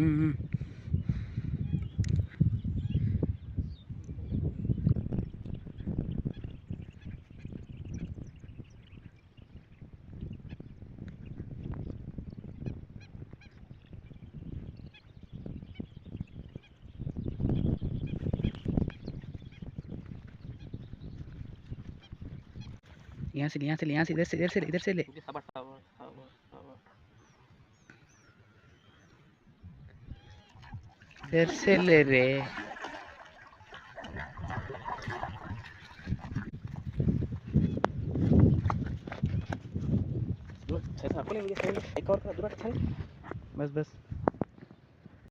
हम्म। यहाँ से यहाँ से यहाँ से इधर से ले। sabar sabar sabar sabar इधर से ले रे। dulu saya apa nih saya ekor dulu kan बस बस